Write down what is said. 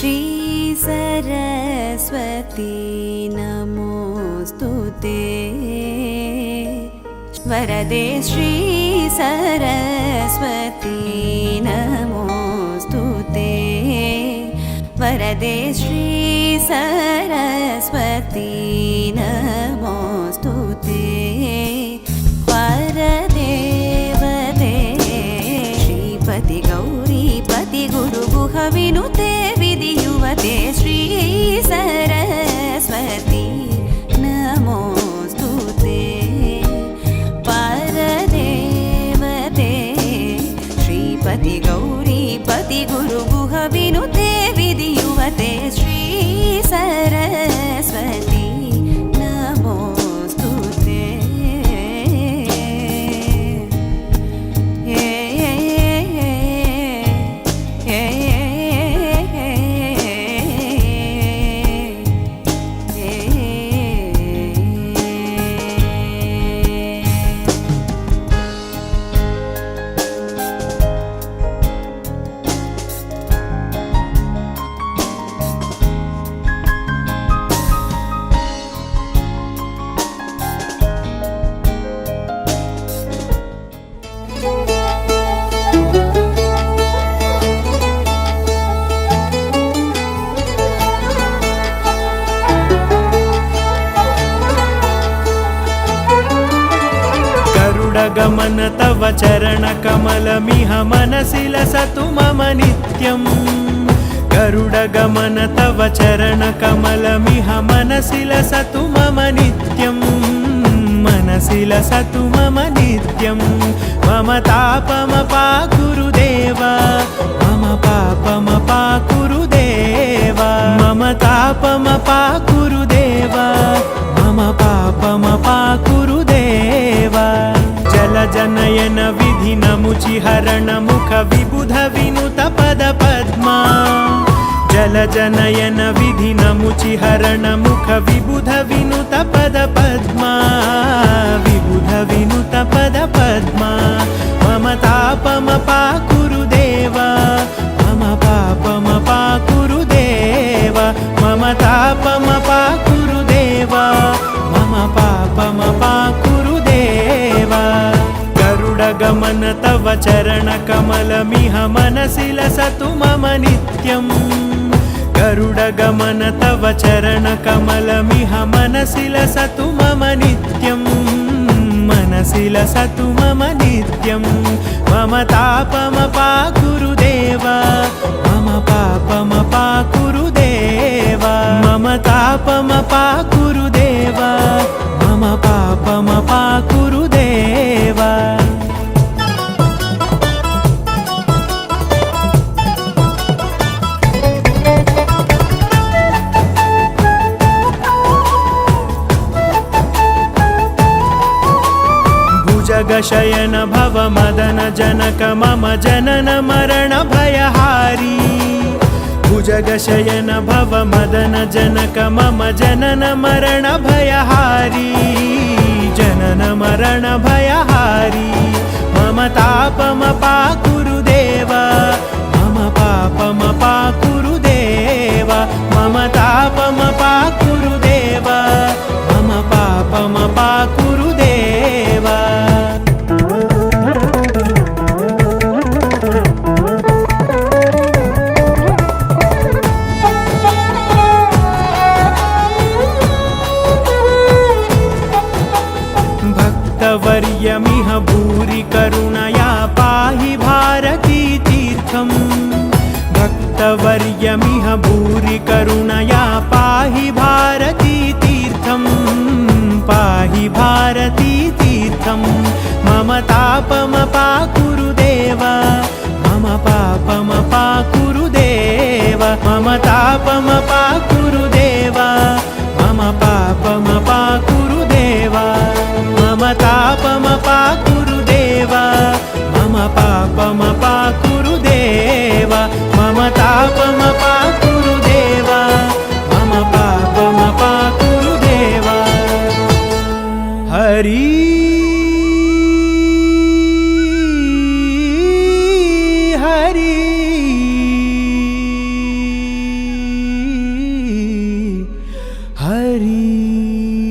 श्री सरस्वती नमोस्तुते वरदे श्री सरस्वती नमोस्तुते वरदे श्री सरस्वती नमोस्तुते वरदेवते श्रीपति गौरीपति गुरुगुह विनुते विधियुवते श्री सरस्वती नमोस्तुते परदेवते श्रीपति गौरीपति गुरुगुह विनुते विधियुवते श्री सरस्वती नमोस्तुते गमन तव चरण कमलमिह मनसि लसतु मम नित्यम् गरुडगमन तव चरण कमलमिह मनसि लसतु मम नित्यम् मनसि लसतु मम नित्यम् मम तापमपाकुरु देव मम पापमपाकुरु देव मम तापमपाकुरु देव मम पापमपाकुरु देव जलजनयन विधिनमुचिहरण मुख विबुध विनुत पद पद्मा जलजनयन विधिनमुचिहरण मुख विबुध विनुत पद पद्मा विबुध विनुत पद पद्मा मम तापमपाकुरु देव मम पापमपाकुरु देव मम तापमपाकुरु देव मम पापमपाकुरु देव गरुडगमन तव चरण कमलमिह मनसि लसतु मम नित्यम् गरुडगमन तव चरण कमलमिह मनसि लसतु मम नित्यम् मनसि लसतु मम नित्यम् मम तापमपाकुरु देव मम पापमपाकुरु देव मम तापमपाकुरु देव मम पापमपाकुरु देव भुजगशयन भव मदन जनक मम जनन मरण भयहारी भुजगशयन भव मदन जनक मम जनन मरण भयहारी जनन मरण भयहारी मम तापमपाकुरु देव मम पापमपाकुरु देव मम तापमपाकुरु देव मम पापमपाकुरु देव भक्तवर्यमिह भूरि करुणया पाहि भारती तीर्थम् भक्तवर्यमिह भूरि करुणया पाहि भारती तीर्थम् पाहि भारती तीर्थम् मम तापमपाकुरु देव मम पापमपाकुरु देव मम तापमपाकुरु देव मम पापमपाकुरु देव मम तापमपाकुरु देव मम पापमपाकुरु देव मम तापमपाकुरु देव मम पापमपाकुरु देव हरि हरि हरी।